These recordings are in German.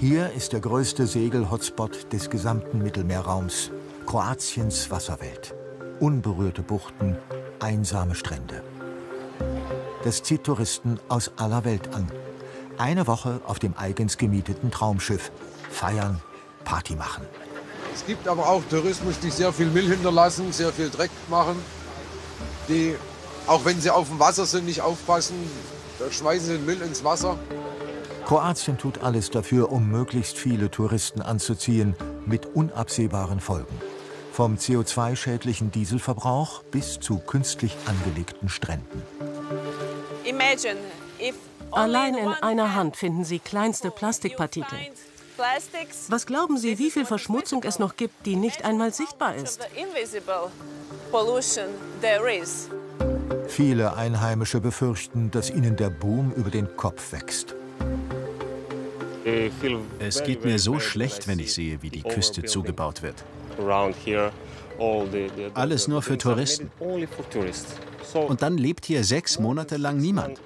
Hier ist der größte Segel-Hotspot des gesamten Mittelmeerraums. Kroatiens Wasserwelt. Unberührte Buchten, einsame Strände. Das zieht Touristen aus aller Welt an. Eine Woche auf dem eigens gemieteten Traumschiff. Feiern, Party machen. Es gibt aber auch Tourismus, die sehr viel Müll hinterlassen, sehr viel Dreck machen. Die, auch wenn sie auf dem Wasser sind, nicht aufpassen, da schmeißen sie den Müll ins Wasser. Kroatien tut alles dafür, um möglichst viele Touristen anzuziehen, mit unabsehbaren Folgen. Vom CO2-schädlichen Dieselverbrauch bis zu künstlich angelegten Stränden. Allein in einer Hand finden Sie kleinste Plastikpartikel. Was glauben Sie, wie viel Verschmutzung es noch gibt, die nicht einmal sichtbar ist? Viele Einheimische befürchten, dass ihnen der Boom über den Kopf wächst. Es geht mir so schlecht, wenn ich sehe, wie die Küste zugebaut wird. Alles nur für Touristen. Und dann lebt hier 6 Monate lang niemand.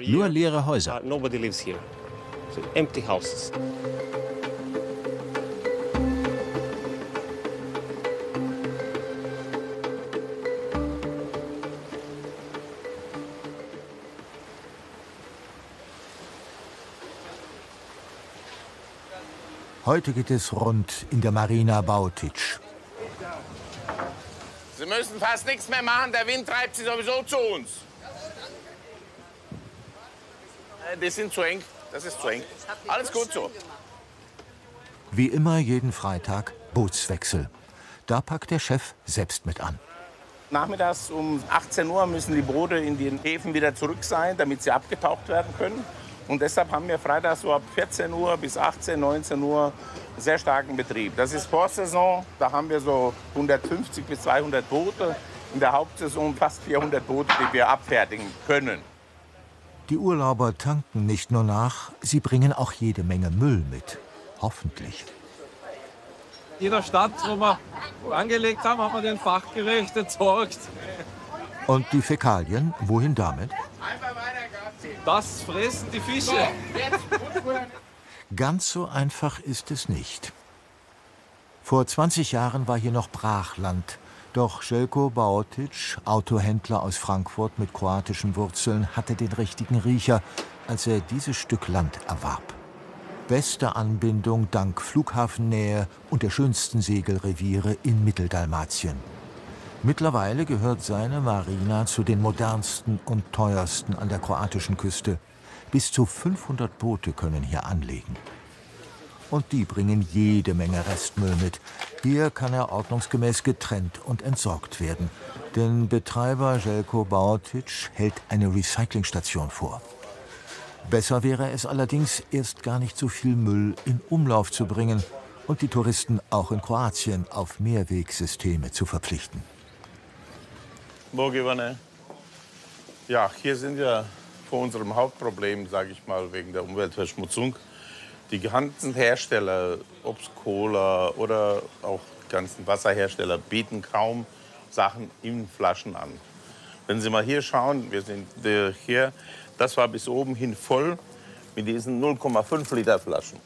Nur leere Häuser. Heute geht es rund in der Marina Bautic. Sie müssen fast nichts mehr machen, der Wind treibt sie sowieso zu uns. Die sind zu eng, das ist zu eng. Alles gut so. Wie immer jeden Freitag Bootswechsel. Da packt der Chef selbst mit an. Nachmittags um 18 Uhr müssen die Boote in den Häfen wieder zurück sein, damit sie abgetaucht werden können. Und deshalb haben wir freitags so ab 14 Uhr bis 18, 19 Uhr sehr starken Betrieb. Das ist Vorsaison, da haben wir so 150 bis 200 Boote. In der Hauptsaison fast 400 Boote, die wir abfertigen können. Die Urlauber tanken nicht nur nach, sie bringen auch jede Menge Müll mit. Hoffentlich. In jeder Stadt, wo wir angelegt haben, haben wir den fachgerecht entsorgt. Und die Fäkalien, wohin damit? Das fressen die Fische. Ganz so einfach ist es nicht. Vor 20 Jahren war hier noch Brachland. Doch Željko Baotic, Autohändler aus Frankfurt mit kroatischen Wurzeln, hatte den richtigen Riecher, als er dieses Stück Land erwarb. Beste Anbindung dank Flughafennähe und der schönsten Segelreviere in Mitteldalmatien. Mittlerweile gehört seine Marina zu den modernsten und teuersten an der kroatischen Küste. Bis zu 500 Boote können hier anlegen. Und die bringen jede Menge Restmüll mit. Hier kann er ordnungsgemäß getrennt und entsorgt werden. Denn Betreiber Željko Baotic hält eine Recyclingstation vor. Besser wäre es allerdings, erst gar nicht so viel Müll in Umlauf zu bringen und die Touristen auch in Kroatien auf Mehrwegsysteme zu verpflichten. Ja, hier sind wir vor unserem Hauptproblem, sage ich mal, wegen der Umweltverschmutzung. Die ganzen Hersteller, ob es Cola oder auch die ganzen Wasserhersteller, bieten kaum Sachen in Flaschen an. Wenn Sie mal hier schauen, wir sind hier, das war bis oben hin voll mit diesen 0,5 Liter Flaschen.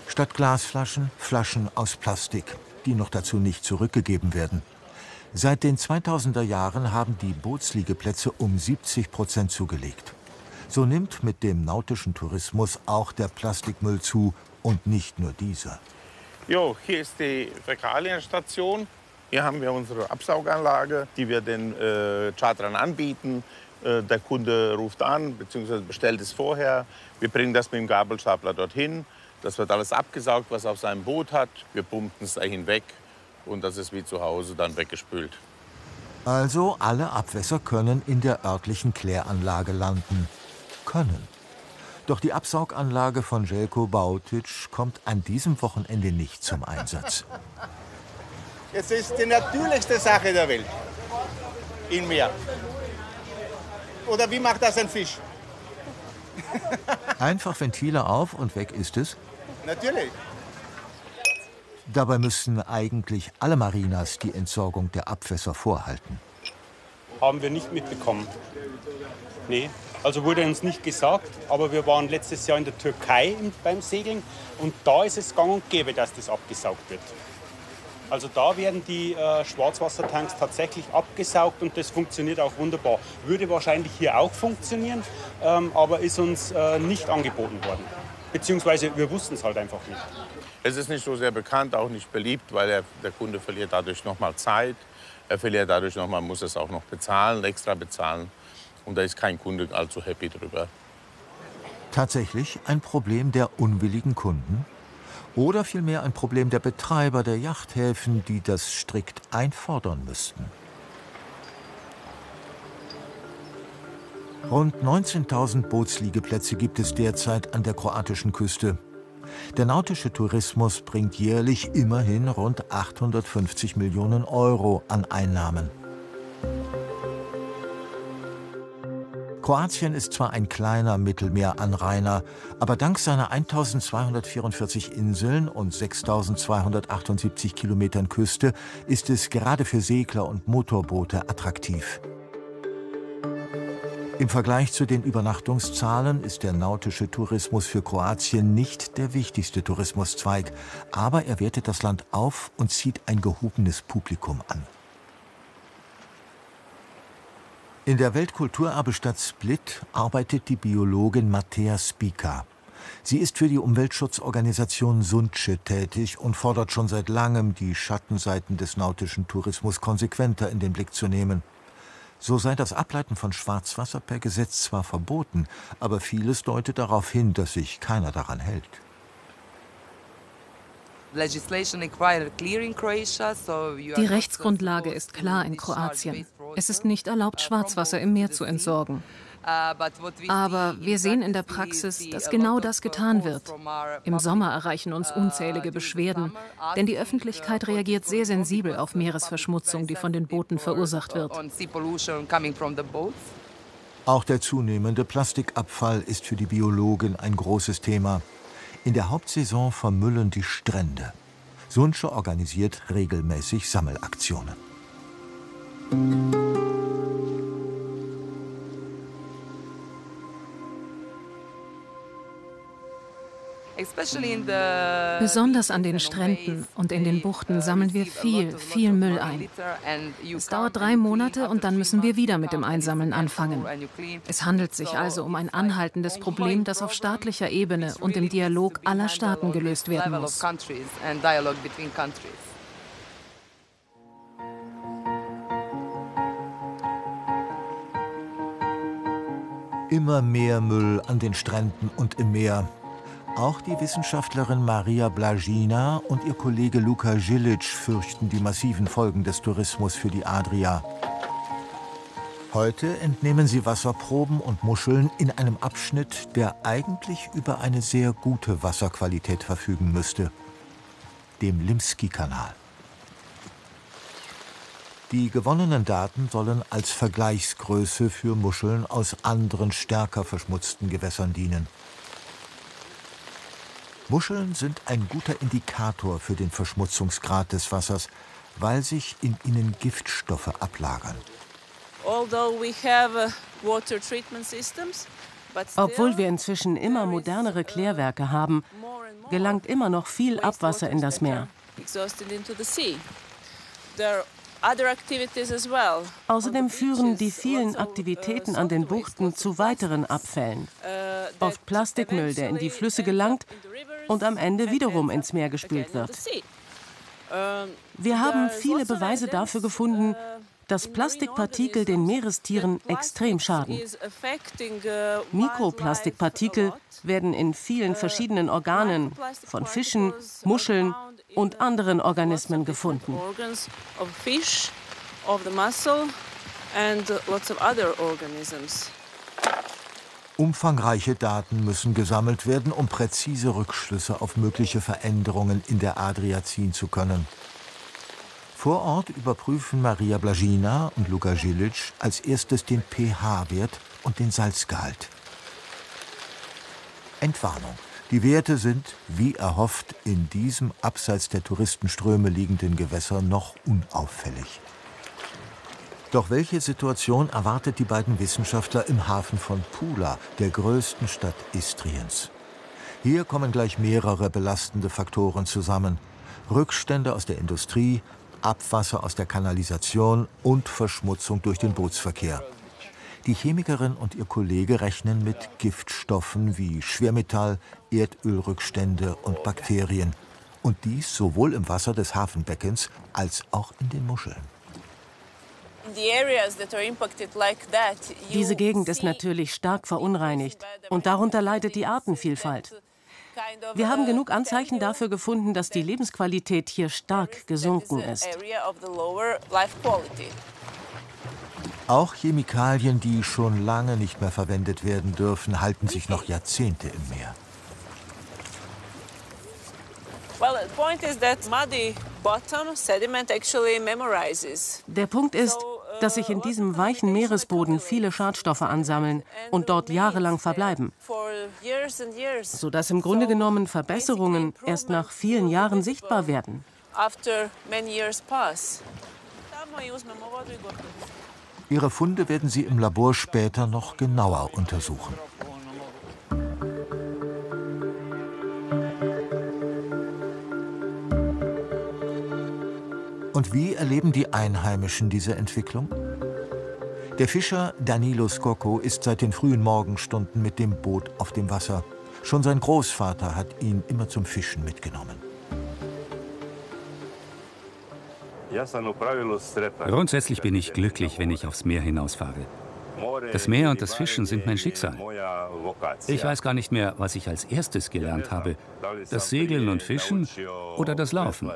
Statt Glasflaschen, Flaschen aus Plastik, die noch dazu nicht zurückgegeben werden. Seit den 2000er Jahren haben die Bootsliegeplätze um 70% zugelegt. So nimmt mit dem nautischen Tourismus auch der Plastikmüll zu und nicht nur dieser. Jo, hier ist die Fäkalienstation. Hier haben wir unsere Absauganlage, die wir den Charterern anbieten. Der Kunde ruft an bzw. bestellt es vorher. Wir bringen das mit dem Gabelstapler dorthin. Das wird alles abgesaugt, was auf seinem Boot hat. Wir pumpen es dahin weg und das ist wie zu Hause dann weggespült. Also alle Abwässer können in der örtlichen Kläranlage landen. Können. Doch die Absauganlage von Željko Baotic kommt an diesem Wochenende nicht zum Einsatz. Es ist die natürlichste Sache der Welt. Im Meer. Oder wie macht das ein Fisch? Einfach Ventile auf und weg ist es. Natürlich. Dabei müssen eigentlich alle Marinas die Entsorgung der Abwässer vorhalten. haben wir nicht mitbekommen. Nee, also wurde uns nicht gesagt, aber wir waren letztes Jahr in der Türkei beim Segeln und da ist es gang und gäbe, dass das abgesaugt wird. Also da werden die Schwarzwassertanks tatsächlich abgesaugt und das funktioniert auch wunderbar. Würde wahrscheinlich hier auch funktionieren, aber ist uns nicht angeboten worden. Beziehungsweise wir wussten es halt einfach nicht. Es ist nicht so sehr bekannt, auch nicht beliebt, weil der Kunde verliert dadurch nochmal Zeit. Er verliert dadurch nochmal, muss es auch noch bezahlen, extra bezahlen. Und da ist kein Kunde allzu happy drüber. Tatsächlich ein Problem der unwilligen Kunden? Oder vielmehr ein Problem der Betreiber der Yachthäfen, die das strikt einfordern müssten? Rund 19.000 Bootsliegeplätze gibt es derzeit an der kroatischen Küste. Der nautische Tourismus bringt jährlich immerhin rund 850 Millionen Euro an Einnahmen. Kroatien ist zwar ein kleiner Mittelmeeranrainer, aber dank seiner 1244 Inseln und 6278 Kilometern Küste ist es gerade für Segler und Motorboote attraktiv. Im Vergleich zu den Übernachtungszahlen ist der nautische Tourismus für Kroatien nicht der wichtigste Tourismuszweig, aber er wertet das Land auf und zieht ein gehobenes Publikum an. In der Weltkulturerbestadt Split arbeitet die Biologin Matea Spica. Sie ist für die Umweltschutzorganisation Sunce tätig und fordert schon seit langem, die Schattenseiten des nautischen Tourismus konsequenter in den Blick zu nehmen. So sei das Ableiten von Schwarzwasser per Gesetz zwar verboten, aber vieles deutet darauf hin, dass sich keiner daran hält. Die Rechtsgrundlage ist klar in Kroatien. Es ist nicht erlaubt, Schwarzwasser im Meer zu entsorgen. Aber wir sehen in der Praxis, dass genau das getan wird. Im Sommer erreichen uns unzählige Beschwerden, denn die Öffentlichkeit reagiert sehr sensibel auf Meeresverschmutzung, die von den Booten verursacht wird. Auch der zunehmende Plastikabfall ist für die Biologin ein großes Thema. In der Hauptsaison vermüllen die Strände. Sunce organisiert regelmäßig Sammelaktionen. Besonders an den Stränden und in den Buchten sammeln wir viel Müll ein. Es dauert 3 Monate und dann müssen wir wieder mit dem Einsammeln anfangen. Es handelt sich also um ein anhaltendes Problem, das auf staatlicher Ebene und im Dialog aller Staaten gelöst werden muss. Immer mehr Müll an den Stränden und im Meer. Auch die Wissenschaftlerin Maria Blažina und ihr Kollege Luka Žilić fürchten die massiven Folgen des Tourismus für die Adria. Heute entnehmen sie Wasserproben und Muscheln in einem Abschnitt, der eigentlich über eine sehr gute Wasserqualität verfügen müsste, dem Limski-Kanal. Die gewonnenen Daten sollen als Vergleichsgröße für Muscheln aus anderen stärker verschmutzten Gewässern dienen. Muscheln sind ein guter Indikator für den Verschmutzungsgrad des Wassers, weil sich in ihnen Giftstoffe ablagern. Obwohl wir inzwischen immer modernere Klärwerke haben, gelangt immer noch viel Abwasser in das Meer. Außerdem führen die vielen Aktivitäten an den Buchten zu weiteren Abfällen. Oft Plastikmüll, der in die Flüsse gelangt und am Ende wiederum ins Meer gespült wird. Wir haben viele Beweise dafür gefunden, dass Plastikpartikel den Meerestieren extrem schaden. Mikroplastikpartikel werden in vielen verschiedenen Organen von Fischen, Muscheln und anderen Organismen gefunden. Umfangreiche Daten müssen gesammelt werden, um präzise Rückschlüsse auf mögliche Veränderungen in der Adria ziehen zu können. Vor Ort überprüfen Maria Blažina und Luka Žilić als erstes den pH-Wert und den Salzgehalt. Entwarnung. Die Werte sind, wie erhofft, in diesem abseits der Touristenströme liegenden Gewässer noch unauffällig. Doch welche Situation erwartet die beiden Wissenschaftler im Hafen von Pula, der größten Stadt Istriens? Hier kommen gleich mehrere belastende Faktoren zusammen. Rückstände aus der Industrie, Abwasser aus der Kanalisation und Verschmutzung durch den Bootsverkehr. Die Chemikerin und ihr Kollege rechnen mit Giftstoffen wie Schwermetall, Erdölrückstände und Bakterien. Und dies sowohl im Wasser des Hafenbeckens als auch in den Muscheln. Diese Gegend ist natürlich stark verunreinigt und darunter leidet die Artenvielfalt. Wir haben genug Anzeichen dafür gefunden, dass die Lebensqualität hier stark gesunken ist. Auch Chemikalien, die schon lange nicht mehr verwendet werden dürfen, halten sich noch Jahrzehnte im Meer. Der Punkt ist, dass sich in diesem weichen Meeresboden viele Schadstoffe ansammeln und dort jahrelang verbleiben, sodass im Grunde genommen Verbesserungen erst nach vielen Jahren sichtbar werden. Ihre Funde werden sie im Labor später noch genauer untersuchen. Und wie erleben die Einheimischen diese Entwicklung? Der Fischer Danilo Scocco ist seit den frühen Morgenstunden mit dem Boot auf dem Wasser. Schon sein Großvater hat ihn immer zum Fischen mitgenommen. Grundsätzlich bin ich glücklich, wenn ich aufs Meer hinausfahre. Das Meer und das Fischen sind mein Schicksal. Ich weiß gar nicht mehr, was ich als erstes gelernt habe. Das Segeln und Fischen oder das Laufen.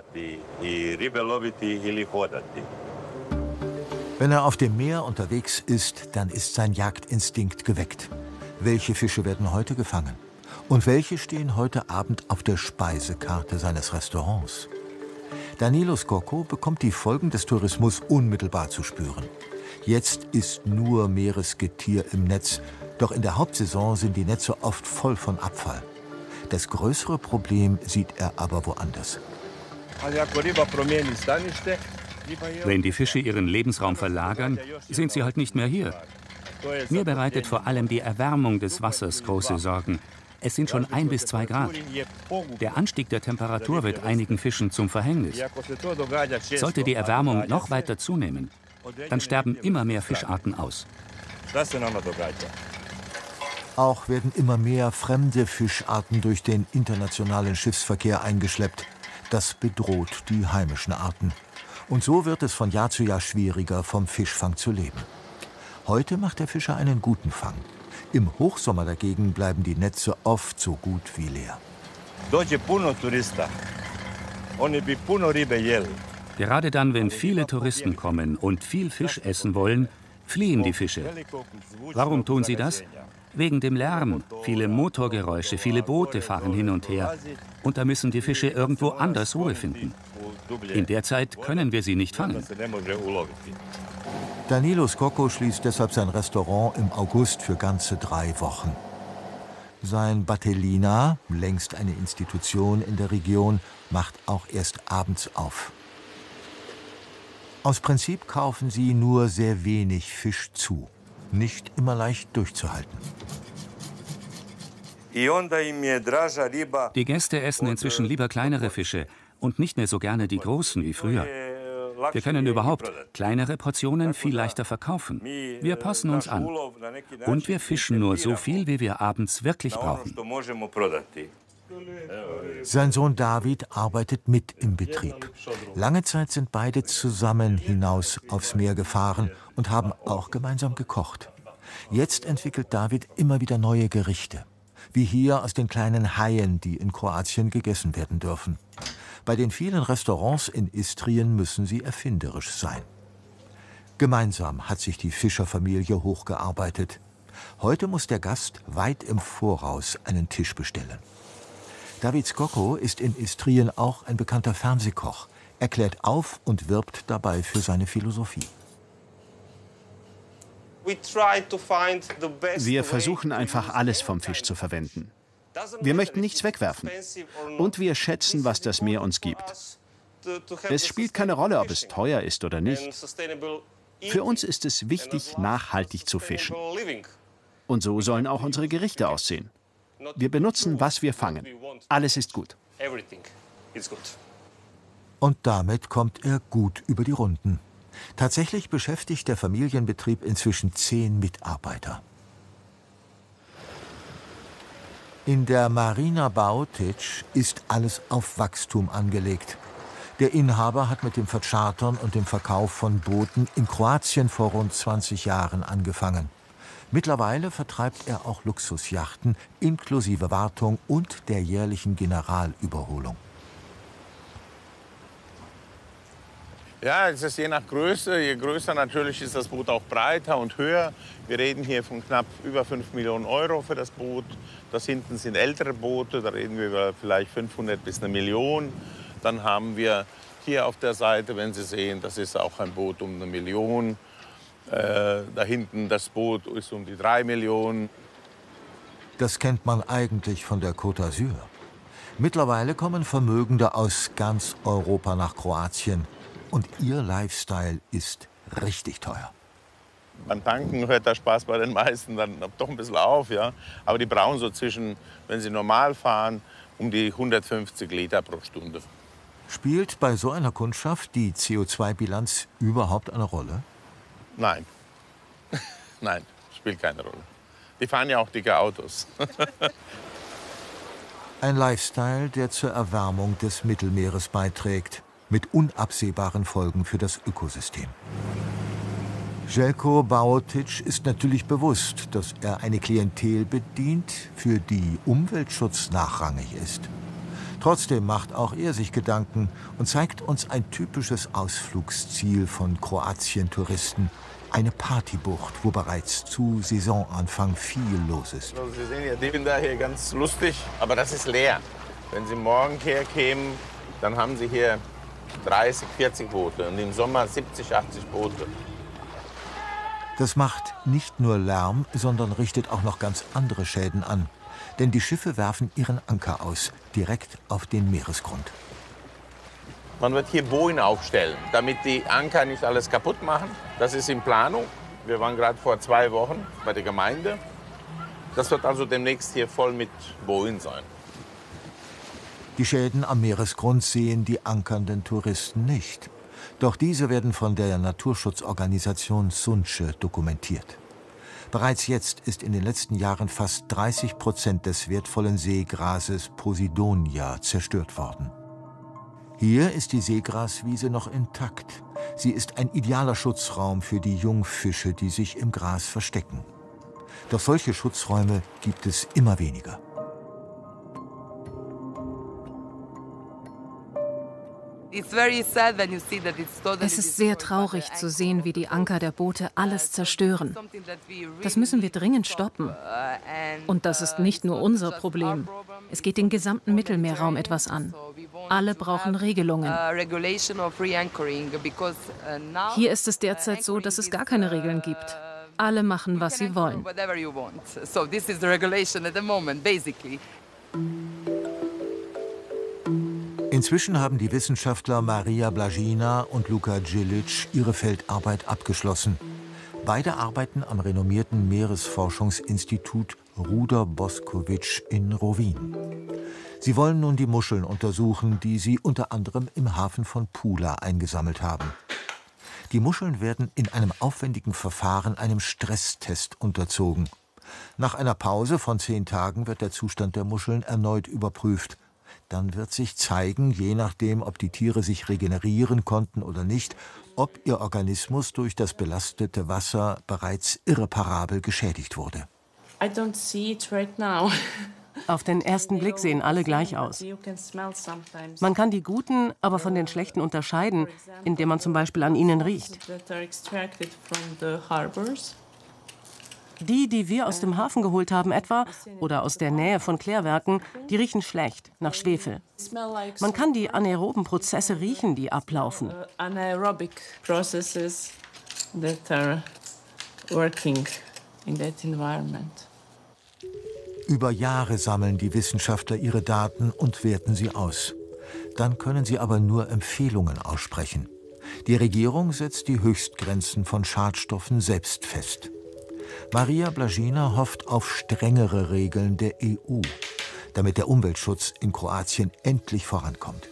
Wenn er auf dem Meer unterwegs ist, dann ist sein Jagdinstinkt geweckt. Welche Fische werden heute gefangen? Und welche stehen heute Abend auf der Speisekarte seines Restaurants? Danilo Scocco bekommt die Folgen des Tourismus unmittelbar zu spüren. Jetzt ist nur Meeresgetier im Netz, doch in der Hauptsaison sind die Netze oft voll von Abfall. Das größere Problem sieht er aber woanders. Wenn die Fische ihren Lebensraum verlagern, sind sie halt nicht mehr hier. Mir bereitet vor allem die Erwärmung des Wassers große Sorgen. Es sind schon 1 bis 2 Grad. Der Anstieg der Temperatur wird einigen Fischen zum Verhängnis. Sollte die Erwärmung noch weiter zunehmen, dann sterben immer mehr Fischarten aus. Auch werden immer mehr fremde Fischarten durch den internationalen Schiffsverkehr eingeschleppt. Das bedroht die heimischen Arten. Und so wird es von Jahr zu Jahr schwieriger, vom Fischfang zu leben. Heute macht der Fischer einen guten Fang. Im Hochsommer dagegen bleiben die Netze oft so gut wie leer. Gerade dann, wenn viele Touristen kommen und viel Fisch essen wollen, fliehen die Fische. Warum tun sie das? Wegen dem Lärm. Viele Motorgeräusche, viele Boote fahren hin und her. Und da müssen die Fische irgendwo anders Ruhe finden. In der Zeit können wir sie nicht fangen. Danilo Scocco schließt deshalb sein Restaurant im August für ganze 3 Wochen. Sein Batellina, längst eine Institution in der Region, macht auch erst abends auf. Aus Prinzip kaufen sie nur sehr wenig Fisch zu. Nicht immer leicht durchzuhalten. Die Gäste essen inzwischen lieber kleinere Fische und nicht mehr so gerne die großen wie früher. Wir können überhaupt kleinere Portionen viel leichter verkaufen. Wir passen uns an. Und wir fischen nur so viel, wie wir abends wirklich brauchen. Sein Sohn David arbeitet mit im Betrieb. Lange Zeit sind beide zusammen hinaus aufs Meer gefahren und haben auch gemeinsam gekocht. Jetzt entwickelt David immer wieder neue Gerichte. Wie hier aus den kleinen Haien, die in Kroatien gegessen werden dürfen. Bei den vielen Restaurants in Istrien müssen sie erfinderisch sein. Gemeinsam hat sich die Fischerfamilie hochgearbeitet. Heute muss der Gast weit im Voraus einen Tisch bestellen. David Scocco ist in Istrien auch ein bekannter Fernsehkoch. Er klärt auf und wirbt dabei für seine Philosophie. Wir versuchen einfach alles vom Fisch zu verwenden. Wir möchten nichts wegwerfen. Und wir schätzen, was das Meer uns gibt. Es spielt keine Rolle, ob es teuer ist oder nicht. Für uns ist es wichtig, nachhaltig zu fischen. Und so sollen auch unsere Gerichte aussehen. Wir benutzen, was wir fangen. Alles ist gut. Und damit kommt er gut über die Runden. Tatsächlich beschäftigt der Familienbetrieb inzwischen 10 Mitarbeiter. In der Marina Bałtyk ist alles auf Wachstum angelegt. Der Inhaber hat mit dem Verchartern und dem Verkauf von Booten in Kroatien vor rund 20 Jahren angefangen. Mittlerweile vertreibt er auch Luxusjachten inklusive Wartung und der jährlichen Generalüberholung. Ja, es ist je nach Größe. Je größer natürlich ist das Boot auch breiter und höher. Wir reden hier von knapp über 5 Millionen Euro für das Boot. Das hinten sind ältere Boote, da reden wir über vielleicht 500 bis 1 Million. Dann haben wir hier auf der Seite, wenn Sie sehen, das ist auch ein Boot um 1 Million. Da hinten das Boot ist um die 3 Millionen. Das kennt man eigentlich von der Côte d'Azur. Mittlerweile kommen Vermögende aus ganz Europa nach Kroatien. Und ihr Lifestyle ist richtig teuer. Beim Tanken hört der Spaß bei den meisten dann doch ein bisschen auf, ja. Aber die brauchen so zwischen, wenn sie normal fahren, um die 150 Liter pro Stunde. Spielt bei so einer Kundschaft die CO2-Bilanz überhaupt eine Rolle? Nein. Nein, spielt keine Rolle. Die fahren ja auch dicke Autos. Ein Lifestyle, der zur Erwärmung des Mittelmeeres beiträgt, mit unabsehbaren Folgen für das Ökosystem. Željko Bałtyk ist natürlich bewusst, dass er eine Klientel bedient, für die Umweltschutz nachrangig ist. Trotzdem macht auch er sich Gedanken und zeigt uns ein typisches Ausflugsziel von Kroatien-Touristen. Eine Partybucht, wo bereits zu Saisonanfang viel los ist. Also Sie sehen ja, die sind da hier ganz lustig, aber das ist leer. Wenn Sie morgen herkämen, dann haben Sie hier 30, 40 Boote und im Sommer 70, 80 Boote. Das macht nicht nur Lärm, sondern richtet auch noch ganz andere Schäden an. Denn die Schiffe werfen ihren Anker aus, direkt auf den Meeresgrund. Man wird hier Bojen aufstellen, damit die Anker nicht alles kaputt machen. Das ist in Planung. Wir waren gerade vor 2 Wochen bei der Gemeinde. Das wird also demnächst hier voll mit Bojen sein. Die Schäden am Meeresgrund sehen die ankernden Touristen nicht. Doch diese werden von der Naturschutzorganisation Sunce dokumentiert. Bereits jetzt ist in den letzten Jahren fast 30% des wertvollen Seegrases Posidonia zerstört worden. Hier ist die Seegraswiese noch intakt. Sie ist ein idealer Schutzraum für die Jungfische, die sich im Gras verstecken. Doch solche Schutzräume gibt es immer weniger. Es ist sehr traurig zu sehen, wie die Anker der Boote alles zerstören. Das müssen wir dringend stoppen. Und das ist nicht nur unser Problem. Es geht den gesamten Mittelmeerraum etwas an. Alle brauchen Regelungen. Hier ist es derzeit so, dass es gar keine Regeln gibt. Alle machen, was sie wollen. Inzwischen haben die Wissenschaftler Maria Blažina und Luka Đilić ihre Feldarbeit abgeschlossen. Beide arbeiten am renommierten Meeresforschungsinstitut Ruder Boskovic in Rovinj. Sie wollen nun die Muscheln untersuchen, die sie unter anderem im Hafen von Pula eingesammelt haben. Die Muscheln werden in einem aufwendigen Verfahren einem Stresstest unterzogen. Nach einer Pause von 10 Tagen wird der Zustand der Muscheln erneut überprüft. Dann wird sich zeigen, je nachdem, ob die Tiere sich regenerieren konnten oder nicht, ob ihr Organismus durch das belastete Wasser bereits irreparabel geschädigt wurde. Auf den ersten Blick sehen alle gleich aus. Man kann die guten, aber von den schlechten unterscheiden, indem man zum Beispiel an ihnen riecht. Die wir aus dem Hafen geholt haben etwa, oder aus der Nähe von Klärwerken, die riechen schlecht, nach Schwefel. Man kann die anaeroben Prozesse riechen, die ablaufen. Über Jahre sammeln die Wissenschaftler ihre Daten und werten sie aus. Dann können sie aber nur Empfehlungen aussprechen. Die Regierung setzt die Höchstgrenzen von Schadstoffen selbst fest. Maria Blažina hofft auf strengere Regeln der EU, damit der Umweltschutz in Kroatien endlich vorankommt.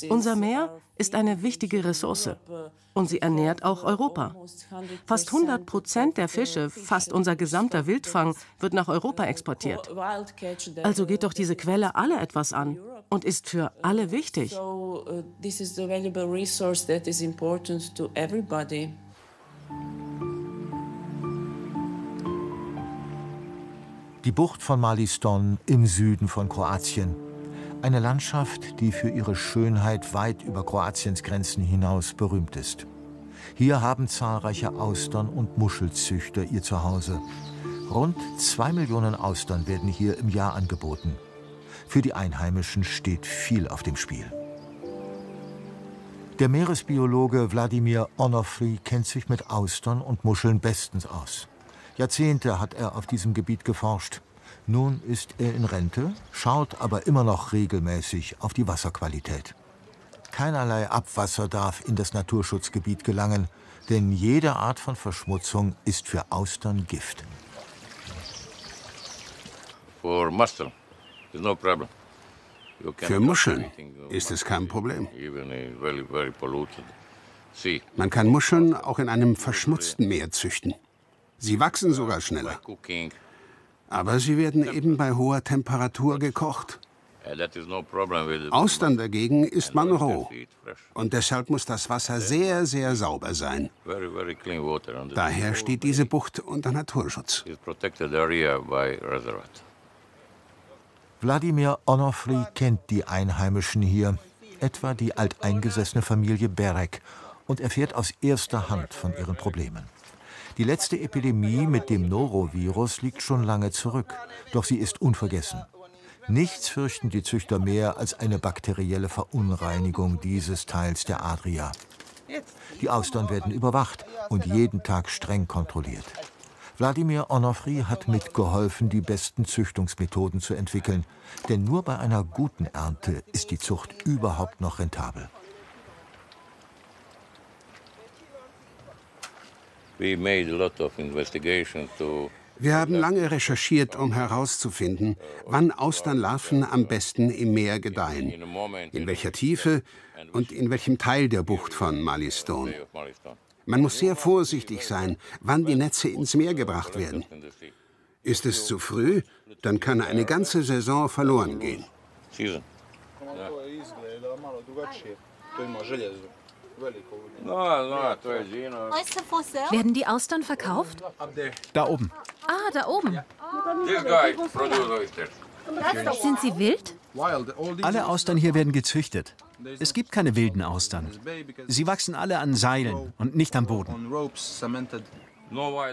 Unser Meer ist eine wichtige Ressource und sie ernährt auch Europa. Fast 100% der Fische, fast unser gesamter Wildfang, wird nach Europa exportiert. Also geht doch diese Quelle alle etwas an und ist für alle wichtig. Die Bucht von Maliston im Süden von Kroatien. Eine Landschaft, die für ihre Schönheit weit über Kroatiens Grenzen hinaus berühmt ist. Hier haben zahlreiche Austern- und Muschelzüchter ihr Zuhause. Rund 2 Millionen Austern werden hier im Jahr angeboten. Für die Einheimischen steht viel auf dem Spiel. Der Meeresbiologe Vladimir Onofri kennt sich mit Austern und Muscheln bestens aus. Jahrzehnte hat er auf diesem Gebiet geforscht. Nun ist er in Rente, schaut aber immer noch regelmäßig auf die Wasserqualität. Keinerlei Abwasser darf in das Naturschutzgebiet gelangen, denn jede Art von Verschmutzung ist für Austern Gift. Für Muscheln ist es kein Problem. Man kann Muscheln auch in einem verschmutzten Meer züchten. Sie wachsen sogar schneller. Aber sie werden eben bei hoher Temperatur gekocht. Austern dagegen isst man roh. Und deshalb muss das Wasser sehr, sehr sauber sein. Daher steht diese Bucht unter Naturschutz. Vladimir Onofri kennt die Einheimischen hier, etwa die alteingesessene Familie Berek, und erfährt aus erster Hand von ihren Problemen. Die letzte Epidemie mit dem Norovirus liegt schon lange zurück, doch sie ist unvergessen. Nichts fürchten die Züchter mehr als eine bakterielle Verunreinigung dieses Teils der Adria. Die Austern werden überwacht und jeden Tag streng kontrolliert. Vladimir Onofri hat mitgeholfen, die besten Züchtungsmethoden zu entwickeln, denn nur bei einer guten Ernte ist die Zucht überhaupt noch rentabel. Wir haben lange recherchiert, um herauszufinden, wann Austernlarven am besten im Meer gedeihen, in welcher Tiefe und in welchem Teil der Bucht von Maliston. Man muss sehr vorsichtig sein, wann die Netze ins Meer gebracht werden. Ist es zu früh, dann kann eine ganze Saison verloren gehen. Werden die Austern verkauft? Da oben. Ah, da oben. Sind sie wild? Alle Austern hier werden gezüchtet. Es gibt keine wilden Austern. Sie wachsen alle an Seilen und nicht am Boden.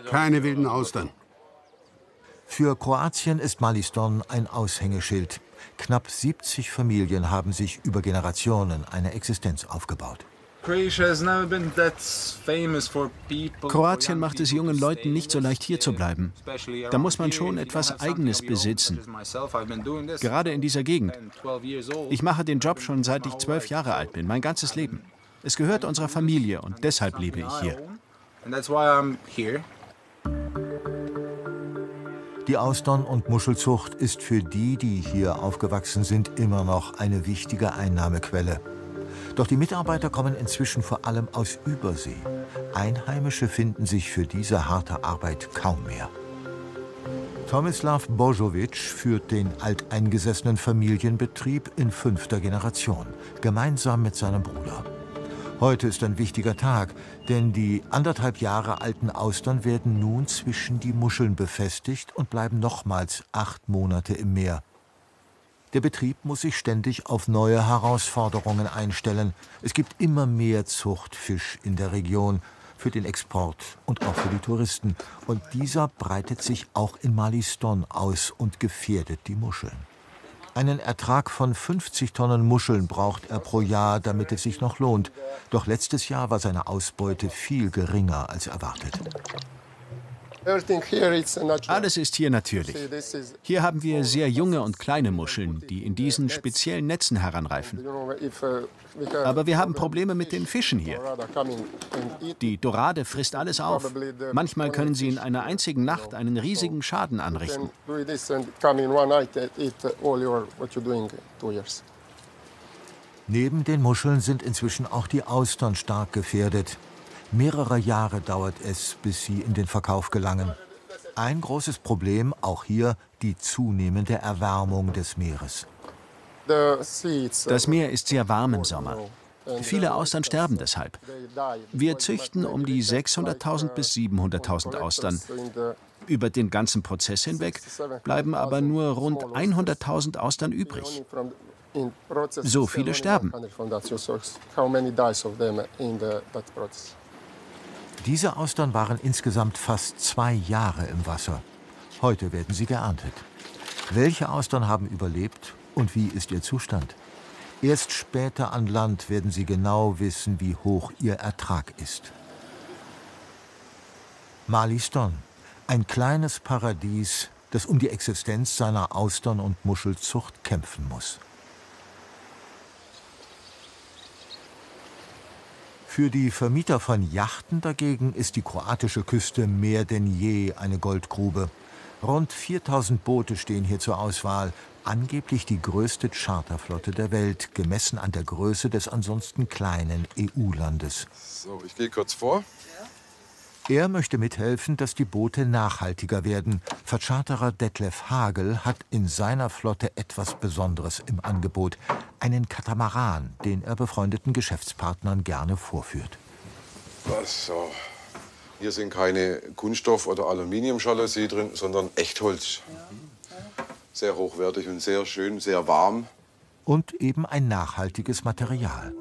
Keine wilden Austern. Für Kroatien ist Maliston ein Aushängeschild. Knapp 70 Familien haben sich über Generationen eine Existenz aufgebaut. Kroatien macht es jungen Leuten nicht so leicht, hier zu bleiben. Da muss man schon etwas Eigenes besitzen. Gerade in dieser Gegend. Ich mache den Job schon seit ich 12 Jahre alt bin, mein ganzes Leben. Es gehört unserer Familie und deshalb lebe ich hier. Die Austern- und Muschelzucht ist für die, die hier aufgewachsen sind, immer noch eine wichtige Einnahmequelle. Doch die Mitarbeiter kommen inzwischen vor allem aus Übersee. Einheimische finden sich für diese harte Arbeit kaum mehr. Tomislav Božović führt den alteingesessenen Familienbetrieb in 5. Generation, gemeinsam mit seinem Bruder. Heute ist ein wichtiger Tag, denn die 1,5 Jahre alten Austern werden nun zwischen die Muscheln befestigt und bleiben nochmals 8 Monate im Meer. Der Betrieb muss sich ständig auf neue Herausforderungen einstellen. Es gibt immer mehr Zuchtfisch in der Region für den Export und auch für die Touristen. Und dieser breitet sich auch in Maliston aus und gefährdet die Muscheln. Einen Ertrag von 50 Tonnen Muscheln braucht er pro Jahr, damit es sich noch lohnt. Doch letztes Jahr war seine Ausbeute viel geringer als erwartet. Alles ist hier natürlich. Hier haben wir sehr junge und kleine Muscheln, die in diesen speziellen Netzen heranreifen. Aber wir haben Probleme mit den Fischen hier. Die Dorade frisst alles auf. Manchmal können sie in einer einzigen Nacht einen riesigen Schaden anrichten. Neben den Muscheln sind inzwischen auch die Austern stark gefährdet. Mehrere Jahre dauert es, bis sie in den Verkauf gelangen. Ein großes Problem, auch hier, die zunehmende Erwärmung des Meeres. Das Meer ist sehr warm im Sommer. Viele Austern sterben deshalb. Wir züchten um die 600.000 bis 700.000 Austern. Über den ganzen Prozess hinweg bleiben aber nur rund 100.000 Austern übrig. So viele sterben. Diese Austern waren insgesamt fast 2 Jahre im Wasser. Heute werden sie geerntet. Welche Austern haben überlebt und wie ist ihr Zustand? Erst später an Land werden sie genau wissen, wie hoch ihr Ertrag ist. Marliston, ein kleines Paradies, das um die Existenz seiner Austern- und Muschelzucht kämpfen muss. Für die Vermieter von Yachten dagegen ist die kroatische Küste mehr denn je eine Goldgrube. Rund 4000 Boote stehen hier zur Auswahl, angeblich die größte Charterflotte der Welt, gemessen an der Größe des ansonsten kleinen EU-Landes. So, ich gehe kurz vor. Er möchte mithelfen, dass die Boote nachhaltiger werden. Vercharterer Detlef Hagel hat in seiner Flotte etwas Besonderes im Angebot. Einen Katamaran, den er befreundeten Geschäftspartnern gerne vorführt. So. Hier sind keine Kunststoff- oder Aluminiumjalousie drin, sondern Echtholz. Sehr hochwertig und sehr schön, sehr warm. Und eben ein nachhaltiges Material.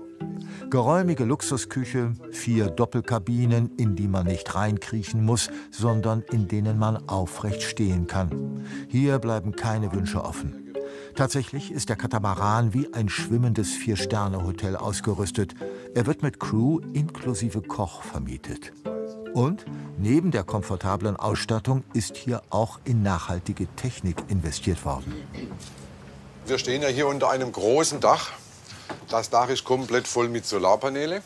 Geräumige Luxusküche, 4 Doppelkabinen, in die man nicht reinkriechen muss, sondern in denen man aufrecht stehen kann. Hier bleiben keine Wünsche offen. Tatsächlich ist der Katamaran wie ein schwimmendes 4-Sterne-Hotel ausgerüstet. Er wird mit Crew inklusive Koch vermietet. Und neben der komfortablen Ausstattung ist hier auch in nachhaltige Technik investiert worden. Wir stehen ja hier unter einem großen Dach. Das Dach ist komplett voll mit Solarpaneele.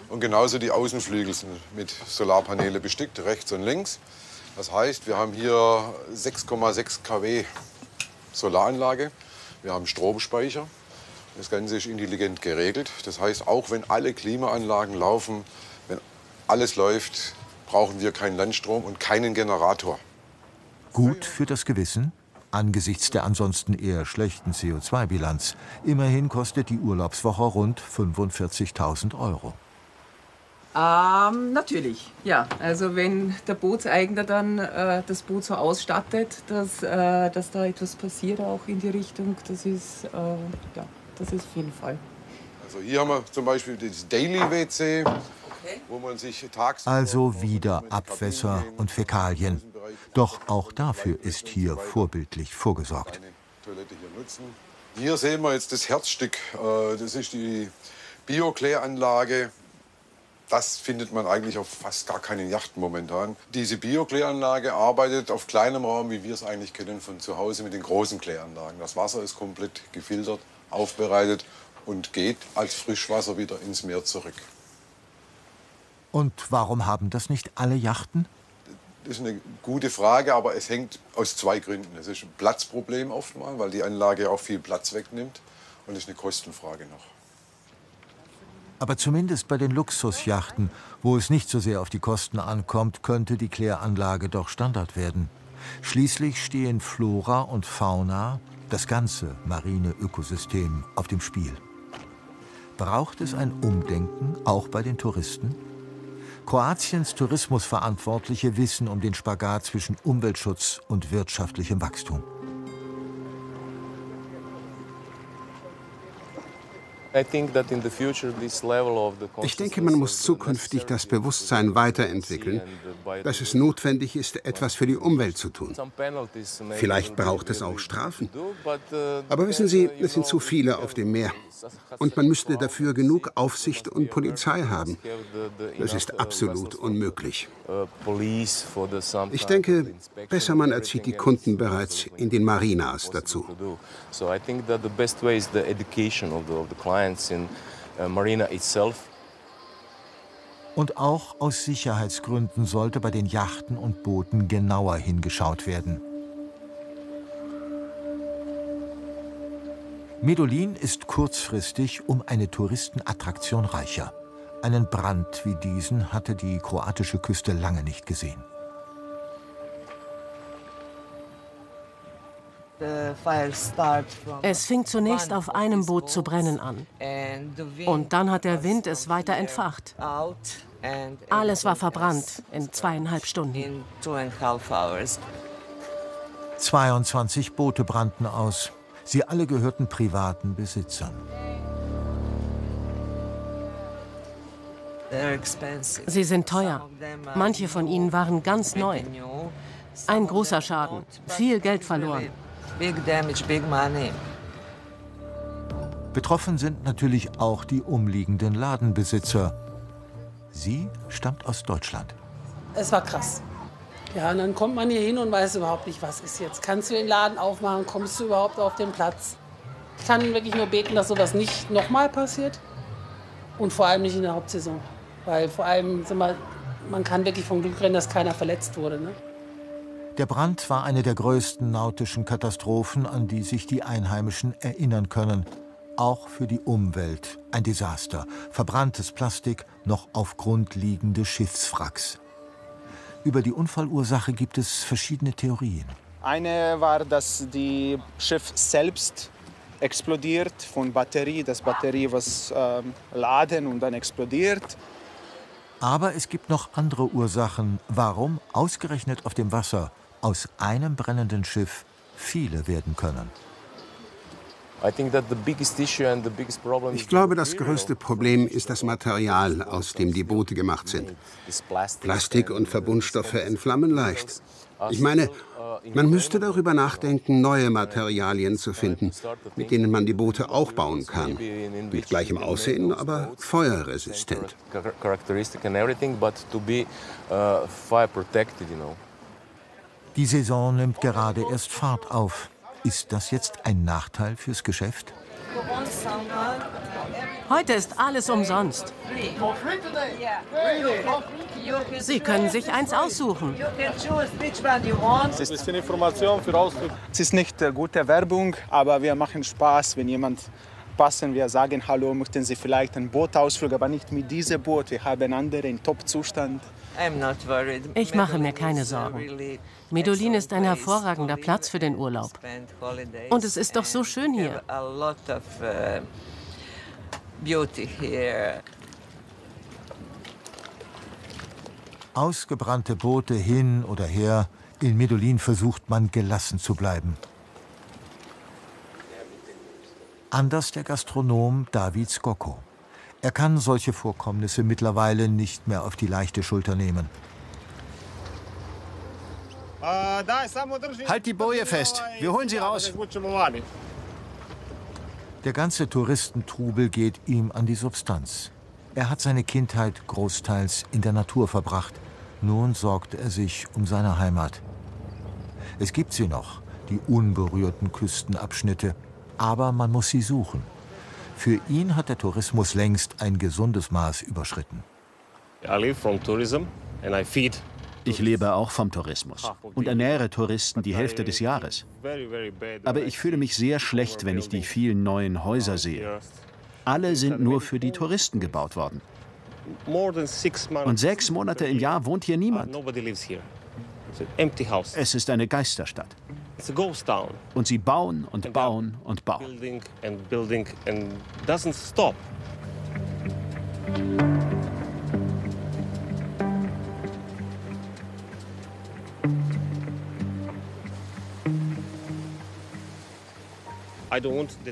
Und genauso die Außenflügel sind mit Solarpaneele bestickt, rechts und links. Das heißt, wir haben hier 6,6 kW Solaranlage. Wir haben Stromspeicher. Das Ganze ist intelligent geregelt. Das heißt, auch wenn alle Klimaanlagen laufen, wenn alles läuft, brauchen wir keinen Landstrom und keinen Generator. Gut für das Gewissen? Angesichts der ansonsten eher schlechten CO2-Bilanz. Immerhin kostet die Urlaubswoche rund 45.000 €. Natürlich, ja. Also wenn der Bootseigner dann das Boot so ausstattet, dass da etwas passiert, auch in die Richtung, das ist auf jeden Fall. Also hier haben wir zum Beispiel das Daily WC, wo man sich tagsüber... Also wieder Abwässer und Fäkalien. Doch auch dafür ist hier vorbildlich vorgesorgt. Toilette hier nutzen. Hier sehen wir jetzt das Herzstück. Das ist die Biokläranlage. Das findet man eigentlich auf fast gar keinen Yachten momentan. Diese Biokläranlage arbeitet auf kleinem Raum, wie wir es eigentlich kennen von zu Hause mit den großen Kläranlagen. Das Wasser ist komplett gefiltert, aufbereitet und geht als Frischwasser wieder ins Meer zurück. Und warum haben das nicht alle Yachten? Das ist eine gute Frage, aber es hängt aus 2 Gründen. Es ist ein Platzproblem oftmals, weil die Anlage auch viel Platz wegnimmt. Und es ist eine Kostenfrage noch. Aber zumindest bei den Luxusjachten, wo es nicht so sehr auf die Kosten ankommt, könnte die Kläranlage doch Standard werden. Schließlich stehen Flora und Fauna, das ganze marine Ökosystem, auf dem Spiel. Braucht es ein Umdenken, auch bei den Touristen? Kroatiens Tourismusverantwortliche wissen um den Spagat zwischen Umweltschutz und wirtschaftlichem Wachstum. Ich denke, man muss zukünftig das Bewusstsein weiterentwickeln, dass es notwendig ist, etwas für die Umwelt zu tun. Vielleicht braucht es auch Strafen. Aber wissen Sie, es sind zu viele auf dem Meer. Und man müsste dafür genug Aufsicht und Polizei haben. Das ist absolut unmöglich. Ich denke, besser man erzieht die Kunden bereits in den Marinas dazu. Und auch aus Sicherheitsgründen sollte bei den Yachten und Booten genauer hingeschaut werden. Medellin ist kurzfristig um eine Touristenattraktion reicher. Einen Brand wie diesen hatte die kroatische Küste lange nicht gesehen. Es fing zunächst auf einem Boot zu brennen an. Und dann hat der Wind es weiter entfacht. Alles war verbrannt in 2,5 Stunden. 22 Boote brannten aus. Sie alle gehörten privaten Besitzern. Sie sind teuer. Manche von ihnen waren ganz neu. Ein großer Schaden, viel Geld verloren. Betroffen sind natürlich auch die umliegenden Ladenbesitzer. Sie stammt aus Deutschland. Es war krass. Ja, und dann kommt man hier hin und weiß überhaupt nicht, was ist jetzt. Kannst du den Laden aufmachen? Kommst du überhaupt auf den Platz? Ich kann wirklich nur beten, dass sowas nicht nochmal passiert. Und vor allem nicht in der Hauptsaison. Weil vor allem, man kann wirklich vom Glück reden, dass keiner verletzt wurde. Ne? Der Brand war eine der größten nautischen Katastrophen, an die sich die Einheimischen erinnern können. Auch für die Umwelt ein Desaster. Verbranntes Plastik, noch auf Grund liegende Schiffswracks. Über die Unfallursache gibt es verschiedene Theorien. Eine war, dass das Schiff selbst explodiert von Batterie. Das Batterie was laden und dann explodiert. Aber es gibt noch andere Ursachen, warum ausgerechnet auf dem Wasser aus einem brennenden Schiff viele werden können. Ich glaube, das größte Problem ist das Material, aus dem die Boote gemacht sind. Plastik und Verbundstoffe entflammen leicht. Ich meine, man müsste darüber nachdenken, neue Materialien zu finden, mit denen man die Boote auch bauen kann. Mit gleichem Aussehen, aber feuerresistent. Die Saison nimmt gerade erst Fahrt auf. Ist das jetzt ein Nachteil fürs Geschäft? Heute ist alles umsonst. Sie können sich eins aussuchen. Es ist eine Information für Ausflug. Es ist nicht gute Werbung, aber wir machen Spaß, wenn jemand passen. Wir sagen, hallo, möchten Sie vielleicht einen Bootausflug, aber nicht mit diesem Boot. Wir haben andere in Top-Zustand. Ich mache mir keine Sorgen. Medellin ist ein hervorragender Platz für den Urlaub. Und es ist doch so schön hier. Ausgebrannte Boote hin oder her. In Medellin versucht man, gelassen zu bleiben. Anders der Gastronom David Skoko. Er kann solche Vorkommnisse mittlerweile nicht mehr auf die leichte Schulter nehmen. Halt die Boje fest, wir holen sie raus. Der ganze Touristentrubel geht ihm an die Substanz. Er hat seine Kindheit großteils in der Natur verbracht. Nun sorgt er sich um seine Heimat. Es gibt sie noch, die unberührten Küstenabschnitte. Aber man muss sie suchen. Für ihn hat der Tourismus längst ein gesundes Maß überschritten. Ich lebe auch vom Tourismus und ernähre Touristen die Hälfte des Jahres. Aber ich fühle mich sehr schlecht, wenn ich die vielen neuen Häuser sehe. Alle sind nur für die Touristen gebaut worden. Und 6 Monate im Jahr wohnt hier niemand. Es ist eine Geisterstadt. Und sie bauen und bauen und bauen.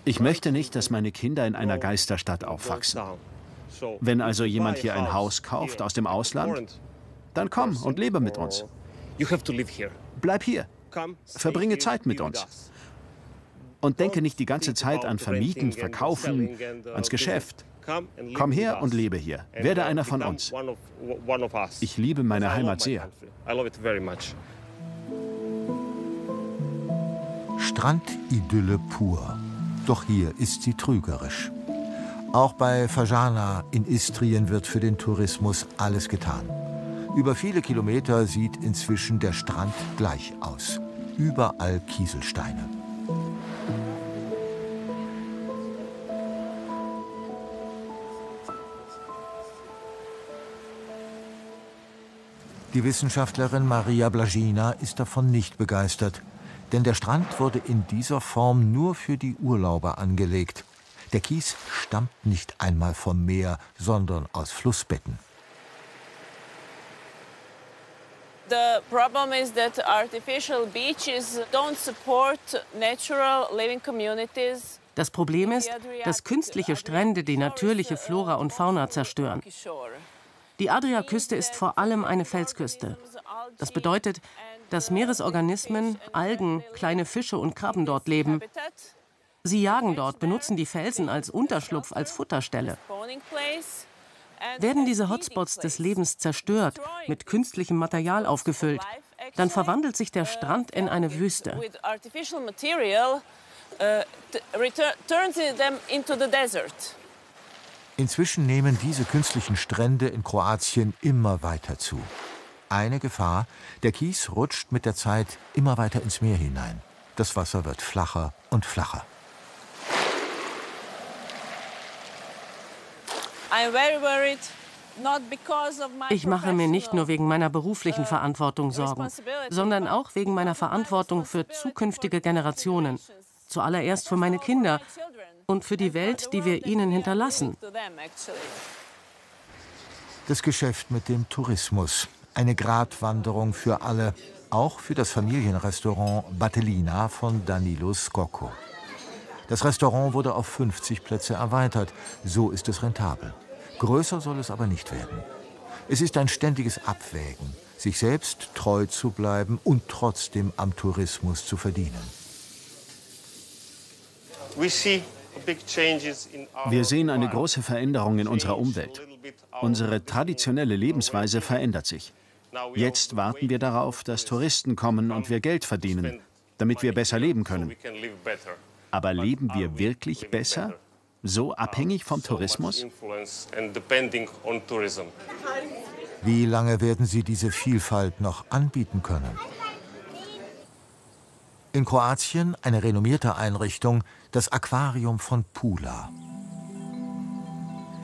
Ich möchte nicht, dass meine Kinder in einer Geisterstadt aufwachsen. Wenn also jemand hier ein Haus kauft aus dem Ausland, dann komm und lebe mit uns. Bleib hier. Verbringe Zeit mit uns. Und denke nicht die ganze Zeit an Vermieten, Verkaufen, ans Geschäft. Komm her und lebe hier. Werde einer von uns. Ich liebe meine Heimat sehr. Strandidylle pur. Doch hier ist sie trügerisch. Auch bei Fažana in Istrien wird für den Tourismus alles getan. Über viele Kilometer sieht inzwischen der Strand gleich aus. Überall Kieselsteine. Die Wissenschaftlerin Maria Blažina ist davon nicht begeistert. Denn der Strand wurde in dieser Form nur für die Urlauber angelegt. Der Kies stammt nicht einmal vom Meer, sondern aus Flussbetten. The problem is that artificial beaches don't support natural living communities. Das Problem ist, dass künstliche Strände die natürliche Flora und Fauna zerstören. Die Adriaküste ist vor allem eine Felsküste. Das bedeutet, dass Meeresorganismen, Algen, kleine Fische und Krabben dort leben. Sie jagen dort, benutzen die Felsen als Unterschlupf, als Futterstelle. Werden diese Hotspots des Lebens zerstört, mit künstlichem Material aufgefüllt, dann verwandelt sich der Strand in eine Wüste. Inzwischen nehmen diese künstlichen Strände in Kroatien immer weiter zu. Eine Gefahr: der Kies rutscht mit der Zeit immer weiter ins Meer hinein. Das Wasser wird flacher und flacher. Ich mache mir nicht nur wegen meiner beruflichen Verantwortung Sorgen, sondern auch wegen meiner Verantwortung für zukünftige Generationen. Zuallererst für meine Kinder und für die Welt, die wir ihnen hinterlassen. Das Geschäft mit dem Tourismus. Eine Gratwanderung für alle, auch für das Familienrestaurant Batelina von Danilo Scocco. Das Restaurant wurde auf 50 Plätze erweitert. So ist es rentabel. Größer soll es aber nicht werden. Es ist ein ständiges Abwägen, sich selbst treu zu bleiben und trotzdem am Tourismus zu verdienen. Wir sehen eine große Veränderung in unserer Umwelt. Unsere traditionelle Lebensweise verändert sich. Jetzt warten wir darauf, dass Touristen kommen und wir Geld verdienen, damit wir besser leben können. Aber leben wir wirklich besser? So abhängig vom Tourismus? Wie lange werden Sie diese Vielfalt noch anbieten können? In Kroatien eine renommierte Einrichtung, das Aquarium von Pula.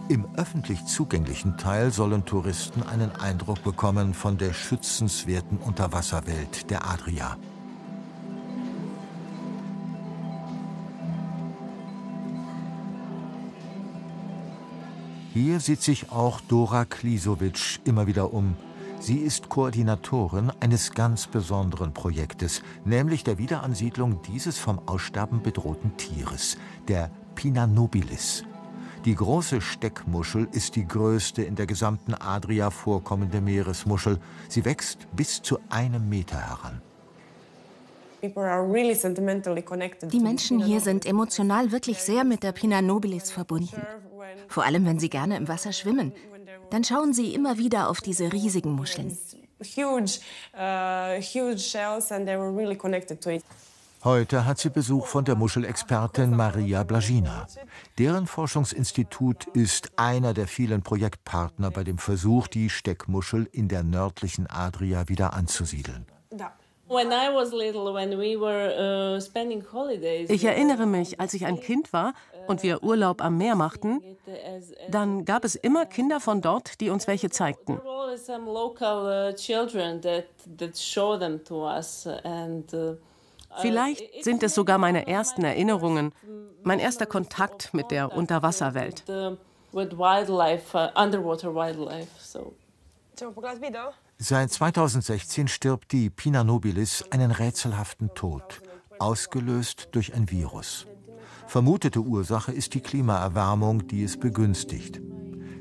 Im öffentlich zugänglichen Teil sollen Touristen einen Eindruck bekommen von der schützenswerten Unterwasserwelt der Adria. Hier sieht sich auch Dora Klisovic immer wieder um. Sie ist Koordinatorin eines ganz besonderen Projektes, nämlich der Wiederansiedlung dieses vom Aussterben bedrohten Tieres, der Pinna nobilis. Die große Steckmuschel ist die größte in der gesamten Adria vorkommende Meeresmuschel. Sie wächst bis zu 1 Meter heran. Die Menschen hier sind emotional wirklich sehr mit der Pinna nobilis verbunden. Vor allem, wenn sie gerne im Wasser schwimmen. Dann schauen sie immer wieder auf diese riesigen Muscheln. Heute hat sie Besuch von der Muschelexpertin Maria Blažina. Deren Forschungsinstitut ist einer der vielen Projektpartner bei dem Versuch, die Steckmuschel in der nördlichen Adria wieder anzusiedeln. Ich erinnere mich, als ich ein Kind war und wir Urlaub am Meer machten, dann gab es immer Kinder von dort, die uns welche zeigten. Vielleicht sind es sogar meine ersten Erinnerungen, mein erster Kontakt mit der Unterwasserwelt. Seit 2016 stirbt die Pinna nobilis einen rätselhaften Tod, ausgelöst durch ein Virus. Vermutete Ursache ist die Klimaerwärmung, die es begünstigt.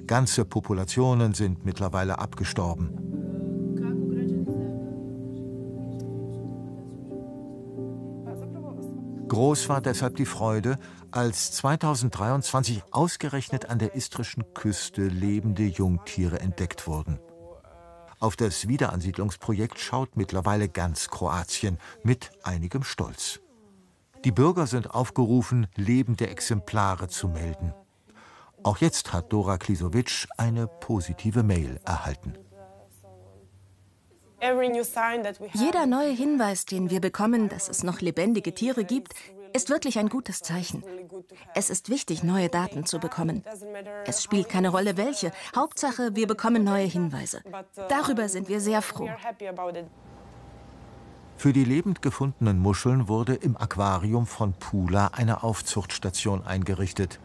Ganze Populationen sind mittlerweile abgestorben. Groß war deshalb die Freude, als 2023 ausgerechnet an der istrischen Küste lebende Jungtiere entdeckt wurden. Auf das Wiederansiedlungsprojekt schaut mittlerweile ganz Kroatien mit einigem Stolz. Die Bürger sind aufgerufen, lebende Exemplare zu melden. Auch jetzt hat Dora Klisovic eine positive Mail erhalten. Jeder neue Hinweis, den wir bekommen, dass es noch lebendige Tiere gibt, ist wirklich ein gutes Zeichen. Es ist wichtig, neue Daten zu bekommen. Es spielt keine Rolle, welche. Hauptsache, wir bekommen neue Hinweise. Darüber sind wir sehr froh. Für die lebend gefundenen Muscheln wurde im Aquarium von Pula eine Aufzuchtstation eingerichtet.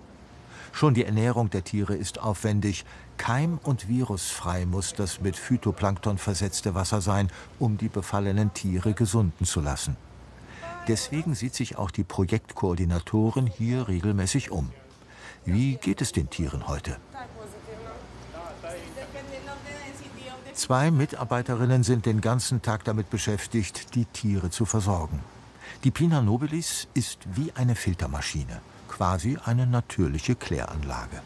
Schon die Ernährung der Tiere ist aufwendig. Keim- und virusfrei muss das mit Phytoplankton versetzte Wasser sein, um die befallenen Tiere gesunden zu lassen. Deswegen sieht sich auch die Projektkoordinatorin hier regelmäßig um. Wie geht es den Tieren heute? 2 Mitarbeiterinnen sind den ganzen Tag damit beschäftigt, die Tiere zu versorgen. Die Pinna nobilis ist wie eine Filtermaschine, quasi eine natürliche Kläranlage.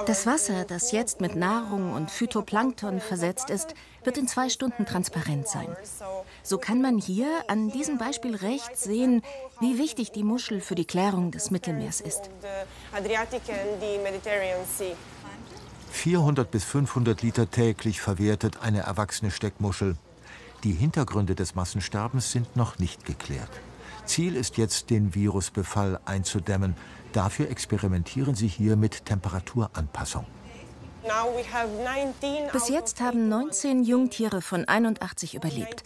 Das Wasser, das jetzt mit Nahrung und Phytoplankton versetzt ist, wird in 2 Stunden transparent sein. So kann man hier an diesem Beispiel rechts sehen, wie wichtig die Muschel für die Klärung des Mittelmeers ist. 400 bis 500 Liter täglich verwertet eine erwachsene Steckmuschel. Die Hintergründe des Massensterbens sind noch nicht geklärt. Ziel ist jetzt, den Virusbefall einzudämmen. Dafür experimentieren sie hier mit Temperaturanpassung. Bis jetzt haben 19 Jungtiere von 81 überlebt.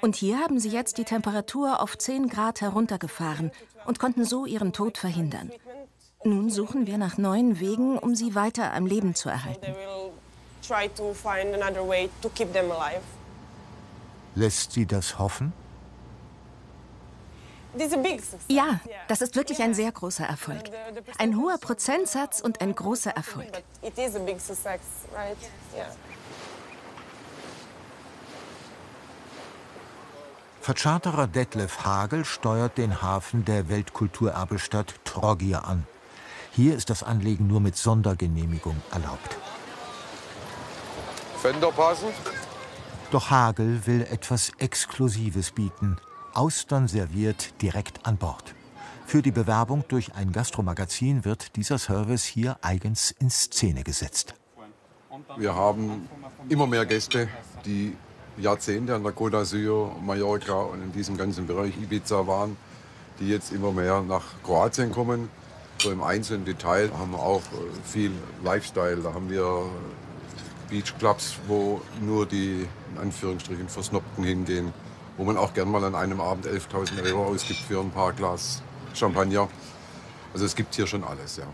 Und hier haben sie jetzt die Temperatur auf 10 Grad heruntergefahren und konnten so ihren Tod verhindern. Nun suchen wir nach neuen Wegen, um sie weiter am Leben zu erhalten. Lässt Sie das hoffen? Ja, das ist wirklich ein sehr großer Erfolg. Ein hoher Prozentsatz und ein großer Erfolg. Vercharterer Detlef Hagel steuert den Hafen der Weltkulturerbestadt Trogir an. Hier ist das Anlegen nur mit Sondergenehmigung erlaubt. Fender passen? Doch Hagel will etwas Exklusives bieten. Austern serviert direkt an Bord. Für die Bewerbung durch ein Gastromagazin wird dieser Service hier eigens in Szene gesetzt. Wir haben immer mehr Gäste, die Jahrzehnte an der Côte d'Azur, Mallorca und in diesem ganzen Bereich Ibiza waren, die jetzt immer mehr nach Kroatien kommen. So im einzelnen Detail haben wir auch viel Lifestyle. Da haben wir Beachclubs, wo nur die, in Anführungsstrichen, Versnobten hingehen, wo man auch gern mal an einem Abend 11.000 € ausgibt für ein paar Glas Champagner. Also es gibt hier schon alles, ja.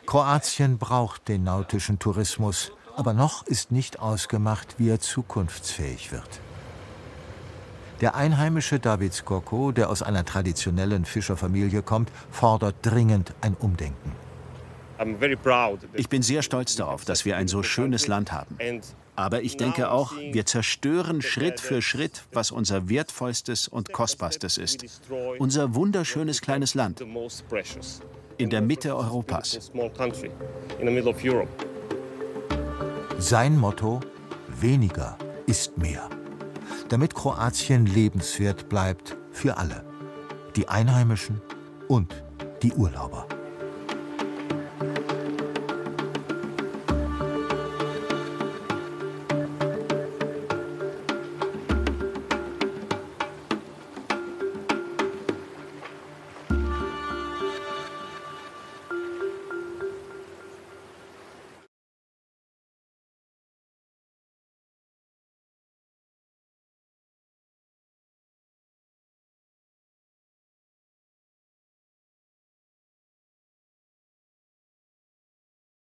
Kroatien braucht den nautischen Tourismus, aber noch ist nicht ausgemacht, wie er zukunftsfähig wird. Der Einheimische David Skoko, der aus einer traditionellen Fischerfamilie kommt, fordert dringend ein Umdenken. Ich bin sehr stolz darauf, dass wir ein so schönes Land haben. Aber ich denke auch, wir zerstören Schritt für Schritt, was unser wertvollstes und kostbarstes ist. Unser wunderschönes kleines Land in der Mitte Europas. Sein Motto: weniger ist mehr. Damit Kroatien lebenswert bleibt für alle. Die Einheimischen und die Urlauber.